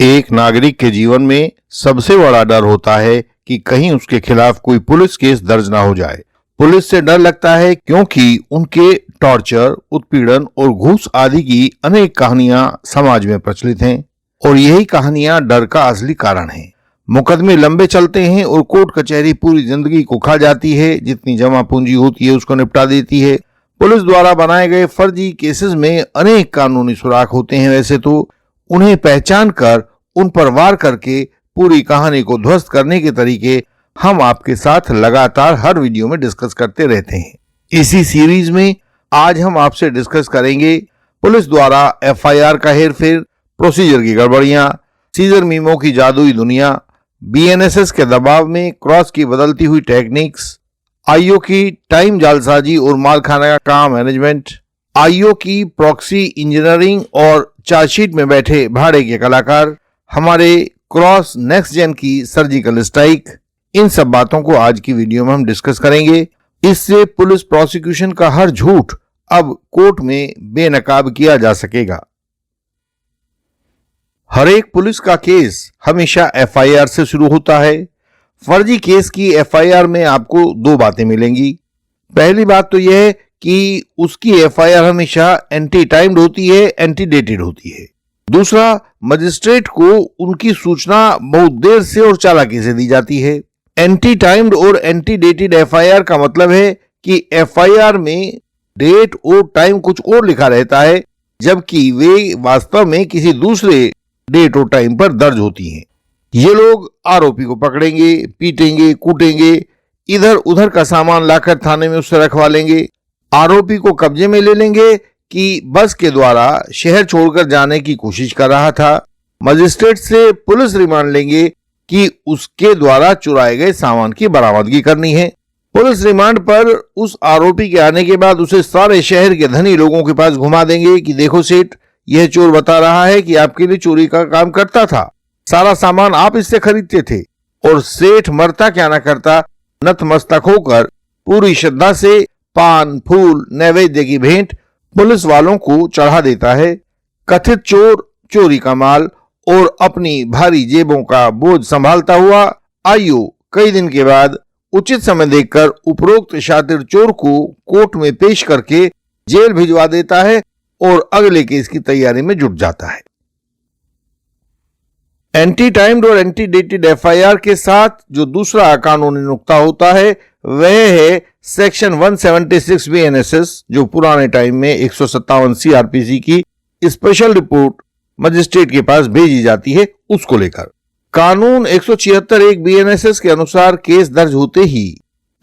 एक नागरिक के जीवन में सबसे बड़ा डर होता है कि कहीं उसके खिलाफ कोई पुलिस केस दर्ज ना हो जाए। पुलिस से डर लगता है क्योंकि उनके टॉर्चर, उत्पीड़न और घूस आदि की अनेक कहानियां समाज में प्रचलित हैं और यही कहानियां डर का असली कारण हैं। मुकदमे लंबे चलते हैं और कोर्ट कचहरी पूरी जिंदगी को खा जाती है। जितनी जमा पूंजी होती है उसको निपटा देती है। पुलिस द्वारा बनाए गए फर्जी केसेस में अनेक कानूनी सुराख होते हैं। वैसे तो उन्हें पहचान कर उन पर वार करके पूरी कहानी को ध्वस्त करने के तरीके हम आपके साथ लगातार हर वीडियो में डिस्कस करते रहते हैं। इसी सीरीज में आज हम आपसे डिस्कस करेंगे पुलिस द्वारा एफआईआर का हेरफेर, प्रोसीजर की गड़बड़ियां, सीजर मीमो की जादुई दुनिया, बीएनएसएस के दबाव में क्रॉस की बदलती हुई टेक्निक्स, आईओ की टाइम जालसाजी और मालखाना का मैनेजमेंट, आईओ की प्रॉक्सी इंजीनियरिंग और चार्जशीट में बैठे भाड़े के कलाकार, हमारे क्रॉस नेक्स्ट जेन की सर्जिकल स्ट्राइक। इन सब बातों को आज की वीडियो में हम डिस्कस करेंगे। इससे पुलिस प्रोसिक्यूशन का हर झूठ अब कोर्ट में बेनकाब किया जा सकेगा। हर एक पुलिस का केस हमेशा एफआईआर से शुरू होता है। फर्जी केस की एफआईआर में आपको दो बातें मिलेंगी। पहली बात तो यह है कि उसकी एफआईआर हमेशा एंटी टाइम्ड होती है, एंटी डेटेड होती है। दूसरा, मजिस्ट्रेट को उनकी सूचना बहुत देर से और चालाकी से दी जाती है। एंटी टाइम्ड और एंटी डेटेड एफआईआर का मतलब है कि एफआईआर में डेट और टाइम कुछ और लिखा रहता है, जबकि वे वास्तव में किसी दूसरे डेट और टाइम पर दर्ज होती हैं। ये लोग आरोपी को पकड़ेंगे, पीटेंगे, कूटेंगे, इधर उधर का सामान लाकर थाने में उससे रखवा लेंगे, आरोपी को कब्जे में ले लेंगे कि बस के द्वारा शहर छोड़कर जाने की कोशिश कर रहा था। मजिस्ट्रेट से पुलिस रिमांड लेंगे कि उसके द्वारा चुराए गए सामान की बरामदगी करनी है। पुलिस रिमांड पर उस आरोपी के आने के बाद उसे सारे शहर के धनी लोगों के पास घुमा देंगे कि देखो सेठ, यह चोर बता रहा है कि आपके लिए चोरी का काम करता था, सारा सामान आप इससे खरीदते थे। और सेठ मरता क्या ना करता, नतमस्तक होकर पूरी श्रद्धा से पान, फूल, नैवेद्य की भेंट पुलिस वालों को चढ़ा देता है। कथित चोर चोरी का माल और अपनी भारी जेबों का बोझ संभालता हुआ आईओ कई दिन के बाद उचित समय देखकर उपरोक्त शातिर चोर को कोर्ट में पेश करके जेल भिजवा देता है और अगले केस की तैयारी में जुट जाता है। एंटी टाइम्ड और एंटी डेटेड एफआईआर के साथ जो दूसरा कानूनी नुक्ता होता है वह है सेक्शन 176 बीएनएसएस, जो पुराने टाइम में 157 सीआरपीसी की स्पेशल रिपोर्ट मजिस्ट्रेट के पास भेजी जाती है, उसको लेकर। कानून 176 बीएनएसएस के अनुसार केस दर्ज होते ही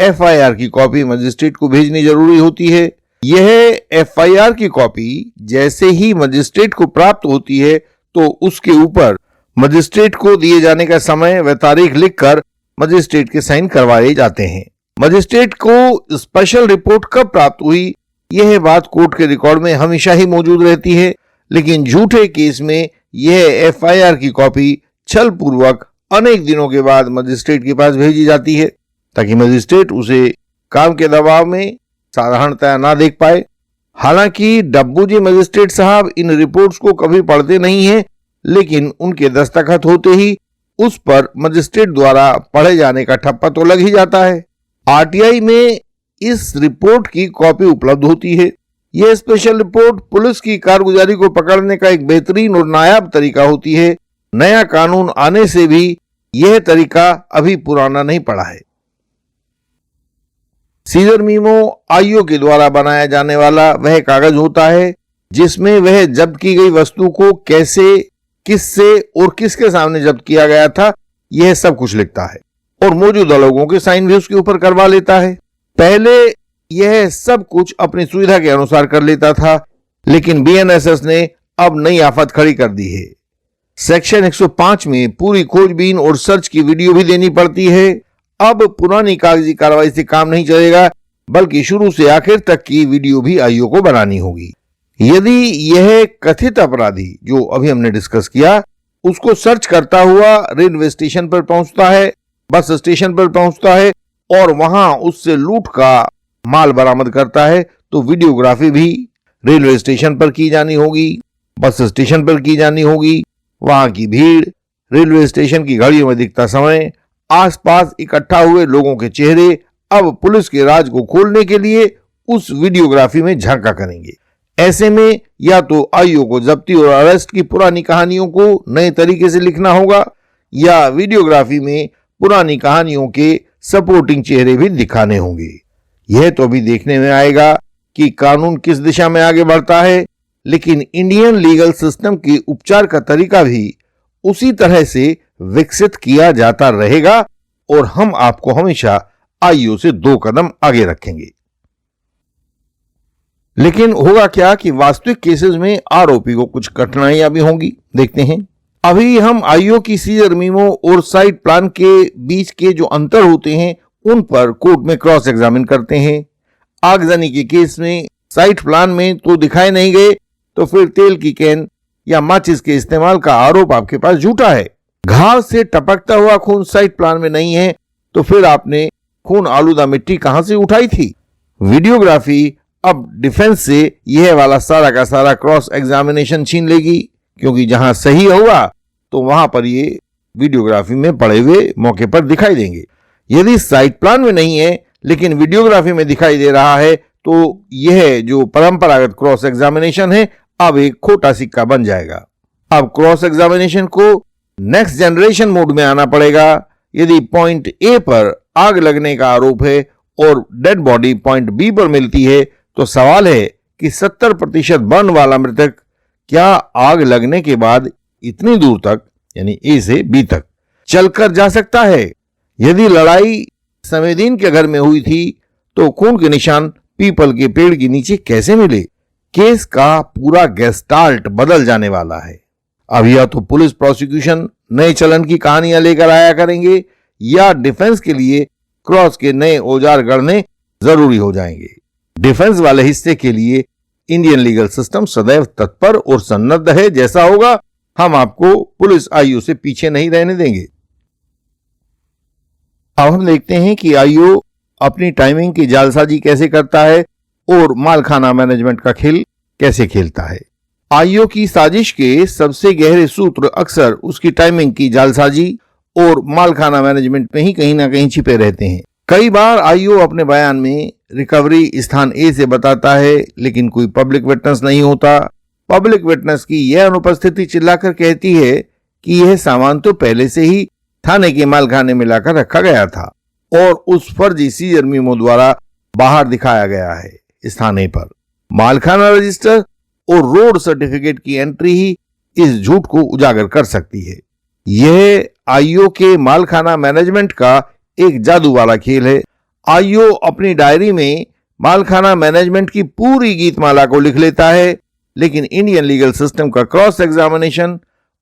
एफआईआर की कॉपी मजिस्ट्रेट को भेजनी जरूरी होती है। यह एफआईआर की कॉपी जैसे ही मजिस्ट्रेट को प्राप्त होती है तो उसके ऊपर मजिस्ट्रेट को दिए जाने का समय व तारीख लिखकर मजिस्ट्रेट के साइन करवाए जाते हैं। मजिस्ट्रेट को स्पेशल रिपोर्ट कब प्राप्त हुई, यह बात कोर्ट के रिकॉर्ड में हमेशा ही मौजूद रहती है, लेकिन झूठे केस में यह एफआईआर की कॉपी छल पूर्वक अनेक दिनों के बाद मजिस्ट्रेट के पास भेजी जाती है ताकि मजिस्ट्रेट उसे काम के दबाव में साधारणतया ना देख पाए। हालांकि डब्बू जी मजिस्ट्रेट साहब इन रिपोर्ट्स को कभी पढ़ते नहीं हैं, लेकिन उनके दस्तखत होते ही उस पर मजिस्ट्रेट द्वारा पढ़े जाने का ठप्पा तो लग ही जाता है। आरटीआई में इस रिपोर्ट की कॉपी उपलब्ध होती है। यह स्पेशल रिपोर्ट पुलिस की कारगुजारी को पकड़ने का एक बेहतरीन और नायाब तरीका होती है। नया कानून आने से भी यह तरीका अभी पुराना नहीं पड़ा है। सीजर मीमो आईओ के द्वारा बनाया जाने वाला वह कागज होता है जिसमें वह जब्त की गई वस्तु को कैसे, किससे और किसके सामने जब्त किया गया था, यह सब कुछ लिखता है और मौजूदा लोगों के साइन भी उसके ऊपर करवा लेता है। पहले यह सब कुछ अपनी सुविधा के अनुसार कर लेता था, लेकिन बीएनएसएस ने अब नई आफत खड़ी कर दी है। सेक्शन 105 में पूरी खोजबीन और सर्च की वीडियो भी देनी पड़ती है। अब पुरानी कागजी कार्रवाई से काम नहीं चलेगा, बल्कि शुरू से आखिर तक की वीडियो भी आईओ को बनानी होगी। यदि यह कथित अपराधी जो अभी हमने डिस्कस किया उसको सर्च करता हुआ रेलवे स्टेशन पर पहुंचता है, बस स्टेशन पर पहुंचता है और वहां उससे लूट का माल बरामद करता है, तो वीडियोग्राफी भी रेलवे स्टेशन पर की जानी होगी, बस स्टेशन पर की जानी होगी, वहां की भीड़, रेलवे स्टेशन की घड़ियों में दिखता समय, आसपास इकट्ठा हुए लोगों के चेहरे अब पुलिस के राज को खोलने के लिए उस वीडियोग्राफी में झांका करेंगे। ऐसे में या तो आईओ को जब्ती और अरेस्ट की पुरानी कहानियों को नए तरीके से लिखना होगा, या वीडियोग्राफी में पुरानी कहानियों के सपोर्टिंग चेहरे भी दिखाने होंगे। यह तो अभी देखने में आएगा कि कानून किस दिशा में आगे बढ़ता है, लेकिन इंडियन लीगल सिस्टम के उपचार का तरीका भी उसी तरह से विकसित किया जाता रहेगा और हम आपको हमेशा आईओ से 2 कदम आगे रखेंगे। लेकिन होगा क्या कि वास्तविक केसेस में आरोपी को कुछ कठिनाइयां भी होंगी। देखते हैं। अभी हम आईओ की सीजर मीमो और साइट प्लान के बीच के जो अंतर होते हैं उन पर कोर्ट में क्रॉस एग्जामिन करते हैं। आगजनी के केस में साइट प्लान में तो दिखाए नहीं गए, तो फिर तेल की कैन या माचिस के इस्तेमाल का आरोप आपके पास झूठा है। घाव से टपकता हुआ खून साइट प्लान में नहीं है, तो फिर आपने खून आलूदा मिट्टी कहां से उठाई थी। वीडियोग्राफी अब डिफेंस से यह वाला सारा का सारा क्रॉस एग्जामिनेशन छीन लेगी, क्योंकि जहां सही होगा तो वहां पर ये वीडियोग्राफी में पड़े हुए मौके पर दिखाई देंगे। यदि साइट प्लान में नहीं है लेकिन वीडियोग्राफी में दिखाई दे रहा है, तो यह जो परंपरागत क्रॉस एग्जामिनेशन है अब एक खोटा सिक्का बन जाएगा। अब क्रॉस एग्जामिनेशन को नेक्स्ट जनरेशन मोड में आना पड़ेगा। यदि पॉइंट ए पर आग लगने का आरोप है और डेड बॉडी पॉइंट बी पर मिलती है, तो सवाल है कि 70% बर्न वाला मृतक क्या आग लगने के बाद इतनी दूर तक, यानी ए से बी तक चलकर जा सकता है। यदि लड़ाई समेदीन के घर में हुई थी तो खून के निशान पीपल के पेड़ के नीचे कैसे मिले। केस का पूरा गेस्टाल्ट बदल जाने वाला है। अब या तो पुलिस प्रोसिक्यूशन नए चलन की कहानियां लेकर आया करेंगे, या डिफेंस के लिए क्रॉस के नए औजार गढ़ने जरूरी हो जाएंगे। डिफेंस वाले हिस्से के लिए इंडियन लीगल सिस्टम सदैव तत्पर और सन्नद्ध है। जैसा होगा हम आपको पुलिस आईओ से पीछे नहीं रहने देंगे। अब हम देखते हैं कि आईओ अपनी टाइमिंग की जालसाजी कैसे करता है और मालखाना मैनेजमेंट का खेल कैसे खेलता है। आईओ की साजिश के सबसे गहरे सूत्र अक्सर उसकी टाइमिंग की जालसाजी और मालखाना मैनेजमेंट में ही कहीं ना कहीं छिपे रहते हैं। कई बार आईओ अपने बयान में रिकवरी स्थान ए से बताता है, लेकिन कोई पब्लिक विटनेस नहीं होता। पब्लिक विटनेस की यह अनुपस्थिति चिल्लाकर कहती है कि यह सामान तो पहले से ही थाने के मालखाने में लाकर रखा गया था और उस फर्जी सीजर मीमो द्वारा बाहर दिखाया गया है। इस थाने पर मालखाना रजिस्टर और रोड सर्टिफिकेट की एंट्री ही इस झूठ को उजागर कर सकती है। यह आईओ के मालखाना मैनेजमेंट का एक जादू वाला खेल है। आईओ अपनी डायरी में मालखाना मैनेजमेंट की पूरी गीतमाला को लिख लेता है, लेकिन इंडियन लीगल सिस्टम का क्रॉस एग्जामिनेशन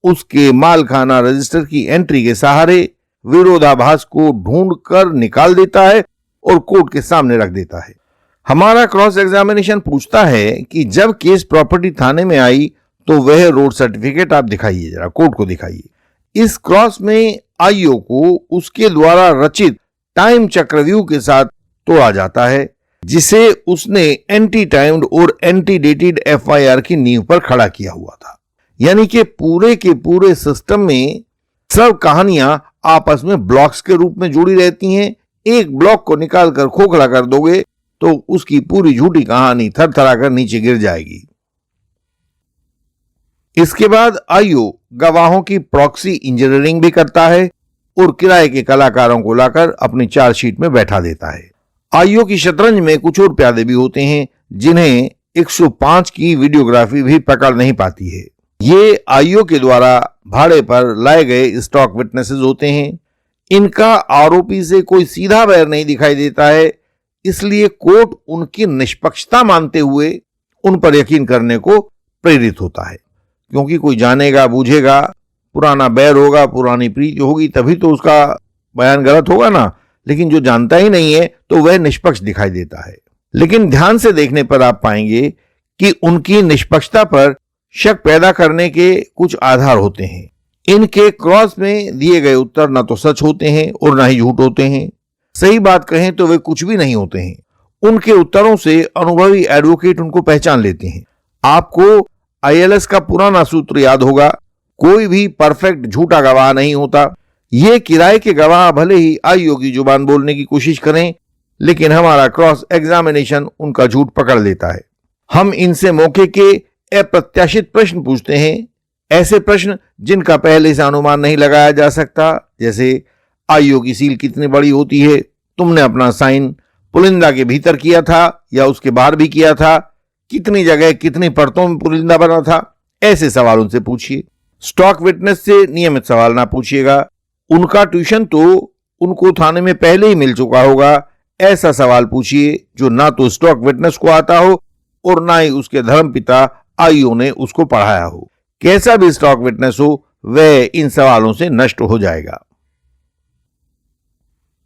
उसके मालखाना रजिस्टर की एंट्री के सहारे विरोधाभास को ढूंढकर निकाल देता है और कोर्ट के सामने रख देता है। हमारा क्रॉस एग्जामिनेशन पूछता है कि जब केस प्रॉपर्टी थाने में आई तो वह रोड सर्टिफिकेट आप दिखाइए, जरा कोर्ट को दिखाइए। इस क्रॉस में आईओ को उसके द्वारा रचित टाइम चक्रव्यूह के साथ तोड़ा जाता है, जिसे उसने एंटी टाइम्ड और एंटी डेटेड एफआईआर की नींव पर खड़ा किया हुआ था। यानी कि पूरे के पूरे सिस्टम में सब कहानियां आपस में ब्लॉक्स के रूप में जुड़ी रहती हैं। एक ब्लॉक को निकालकर खोखला कर दोगे तो उसकी पूरी झूठी कहानी थरथराकर नीचे गिर जाएगी। इसके बाद आईओ गवाहों की प्रॉक्सी इंजीनियरिंग भी करता है और किराए के कलाकारों को लाकर अपनी चार्जशीट में बैठा देता है। आईओ की शतरंज में कुछ और प्यादे भी होते हैं जिन्हें 105 की वीडियोग्राफी भी पकड़ नहीं पाती है। ये आईओ के द्वारा भाड़े पर लाए गए स्टॉक विटनेसेस होते हैं। इनका आरोपी से कोई सीधा बैर नहीं दिखाई देता है, इसलिए कोर्ट उनकी निष्पक्षता मानते हुए उन पर यकीन करने को प्रेरित होता है। क्योंकि कोई जानेगा बूझेगा, पुराना बैर होगा, पुरानी प्रीति होगी, तभी तो उसका बयान गलत होगा ना। लेकिन जो जानता ही नहीं है तो वह निष्पक्ष दिखाई देता है। लेकिन ध्यान से देखने पर आप पाएंगे कि उनकी निष्पक्षता पर शक पैदा करने के कुछ आधार होते हैं। इनके क्रॉस में दिए गए उत्तर न तो सच होते हैं और न ही झूठ होते हैं। सही बात कहें तो वे कुछ भी नहीं होते हैं। उनके उत्तरों से अनुभवी एडवोकेट उनको पहचान लेते हैं। आपको आईएलएस का पुराना सूत्र याद होगा, कोई भी परफेक्ट झूठा गवाह नहीं होता। ये किराए के गवाह भले ही आईओ की जुबान बोलने की कोशिश करें, लेकिन हमारा क्रॉस एग्जामिनेशन उनका झूठ पकड़ लेता है। हम इनसे मौके के अप्रत्याशित प्रश्न पूछते हैं, ऐसे प्रश्न जिनका पहले से अनुमान नहीं लगाया जा सकता, जैसे आईओ की सील कितनी बड़ी होती है, तुमने अपना साइन पुलिंदा के भीतर किया था या उसके बाहर भी किया था, कितनी जगह कितनी परतों में पुलिंदा बना था, ऐसे सवाल उनसे पूछिए। स्टॉक विटनेस से नियमित सवाल ना पूछिएगा, उनका ट्यूशन तो उनको थाने में पहले ही मिल चुका होगा। ऐसा सवाल पूछिए जो ना तो स्टॉक विटनेस को आता हो और ना ही उसके धर्मपिता आईओ ने उसको पढ़ाया हो। कैसा भी स्टॉक विटनेस हो, वह इन सवालों से नष्ट हो जाएगा।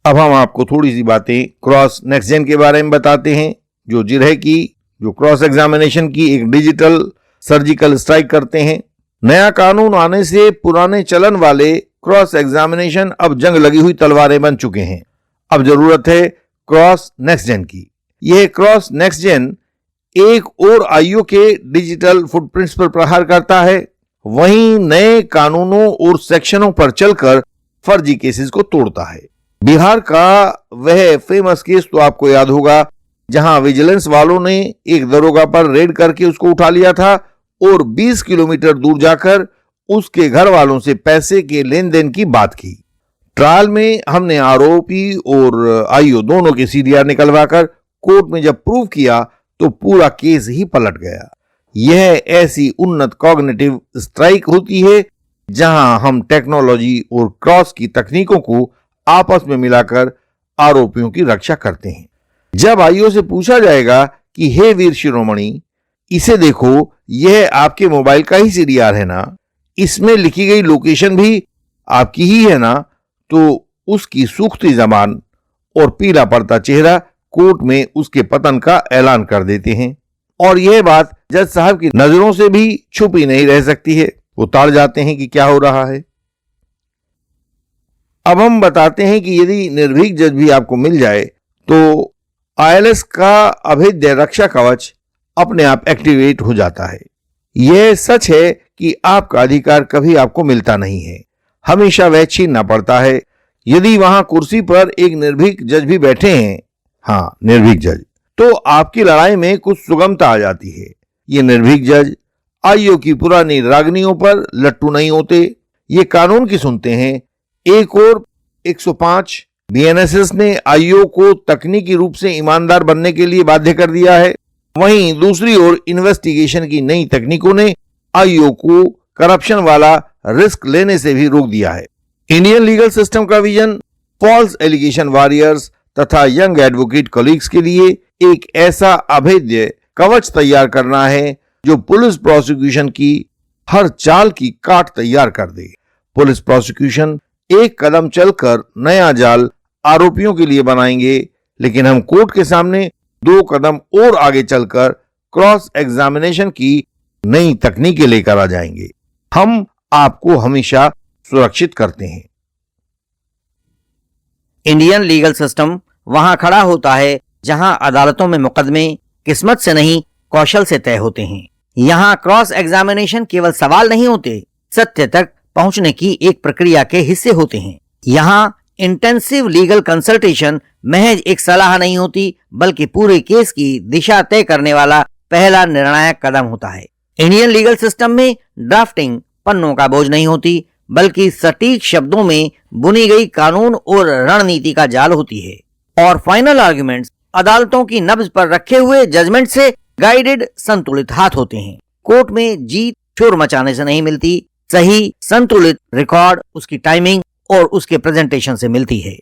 अब हम आपको थोड़ी सी बातें क्रॉस नेक्स्ट जेन के बारे में बताते हैं, जो जिरह की जो क्रॉस एग्जामिनेशन की एक डिजिटल सर्जिकल स्ट्राइक करते हैं। नया कानून आने से पुराने चलन वाले क्रॉस एग्जामिनेशन अब जंग लगी हुई तलवारें बन चुके हैं। अब जरूरत है क्रॉस नेक्स्ट जेन की। यह क्रॉस नेक्स्ट जेन एक और आईओ के डिजिटल फुटप्रिंट्स पर प्रहार करता है, वहीं नए कानूनों और सेक्शनों पर चलकर फर्जी केसेस को तोड़ता है। बिहार का वह फेमस केस तो आपको याद होगा, जहां विजिलेंस वालों ने एक दरोगा पर रेड करके उसको उठा लिया था और 20 किलोमीटर दूर जाकर उसके घर वालों से पैसे के लेन देन की बात की। ट्रायल में हमने आरोपी और आईओ दोनों के सीडीआर निकलवाकर कोर्ट में जब प्रूव किया तो पूरा केस ही पलट गया। यह ऐसी उन्नत कॉग्निटिव स्ट्राइक होती है जहां हम टेक्नोलॉजी और क्रॉस की तकनीकों को आपस में मिलाकर आरोपियों की रक्षा करते हैं। जब आईओ से पूछा जाएगा कि हे वीर शिरोमणि, इसे देखो, यह आपके मोबाइल का ही सीडीआर है ना, इसमें लिखी गई लोकेशन भी आपकी ही है ना, तो उसकी सूखती जबान और पीला पड़ता चेहरा कोर्ट में उसके पतन का ऐलान कर देते हैं। और यह बात जज साहब की नजरों से भी छुपी नहीं रह सकती है, वो ताड़ जाते हैं कि क्या हो रहा है। अब हम बताते हैं कि यदि निर्भीक जज भी आपको मिल जाए तो आईएलएस का अभेद्य रक्षा कवच अपने आप एक्टिवेट हो जाता है। यह सच है कि आपका अधिकार कभी आपको मिलता नहीं है, हमेशा वह छीनना पड़ता है। यदि वहां कुर्सी पर एक निर्भीक जज भी बैठे हैं, हाँ निर्भीक जज, तो आपकी लड़ाई में कुछ सुगमता आ जाती है। ये निर्भीक जज आईओ की पुरानी रागनियों पर लट्टू नहीं होते, ये कानून की सुनते हैं। एक और 105 बीएनएसएस ने आईओ को तकनीकी रूप से ईमानदार बनने के लिए बाध्य कर दिया है, वहीं दूसरी ओर इन्वेस्टिगेशन की नई तकनीकों ने आईओ को करप्शन वाला रिस्क लेने से भी रोक दिया है। इंडियन लीगल सिस्टम का विजन फॉल्स एलिगेशन वॉरियर्स तथा यंग एडवोकेट कॉलीग्स के लिए एक ऐसा अभेद्य कवच तैयार करना है जो पुलिस प्रोसिक्यूशन की हर चाल की काट तैयार कर दे। पुलिस प्रोसिक्यूशन एक कदम चलकर नया जाल आरोपियों के लिए बनाएंगे, लेकिन हम कोर्ट के सामने 2 कदम और आगे चलकर क्रॉस एग्जामिनेशन की नई तकनीकें लेकर आ जाएंगे। हम आपको हमेशा सुरक्षित करते हैं। इंडियन लीगल सिस्टम वहां खड़ा होता है जहां अदालतों में मुकदमे किस्मत से नहीं कौशल से तय होते हैं। यहाँ क्रॉस एग्जामिनेशन केवल सवाल नहीं होते, सत्य तक पहुंचने की एक प्रक्रिया के हिस्से होते हैं। यहाँ इंटेंसिव लीगल कंसल्टेशन महज एक सलाह नहीं होती, बल्कि पूरे केस की दिशा तय करने वाला पहला निर्णायक कदम होता है। इंडियन लीगल सिस्टम में ड्राफ्टिंग पन्नों का बोझ नहीं होती, बल्कि सटीक शब्दों में बुनी गई कानून और रणनीति का जाल होती है। और फाइनल आर्गुमेंट्स अदालतों की नब्ज पर रखे हुए जजमेंट से गाइडेड संतुलित हाथ होते हैं। कोर्ट में जीत शोर मचाने से नहीं मिलती, सही संतुलित रिकॉर्ड उसकी टाइमिंग और उसके प्रेजेंटेशन से मिलती है।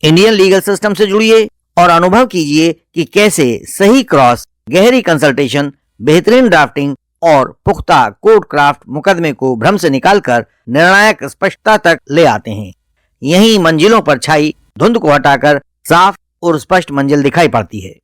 इंडियन लीगल सिस्टम से जुड़िए और अनुभव कीजिए कि कैसे सही क्रॉस, गहरी कंसल्टेशन, बेहतरीन ड्राफ्टिंग और पुख्ता कोर्ट क्राफ्ट मुकदमे को भ्रम से निकालकर निर्णायक स्पष्टता तक ले आते हैं। यही मंजिलों पर छाई धुंध को हटाकर साफ और स्पष्ट मंजिल दिखाई पड़ती है।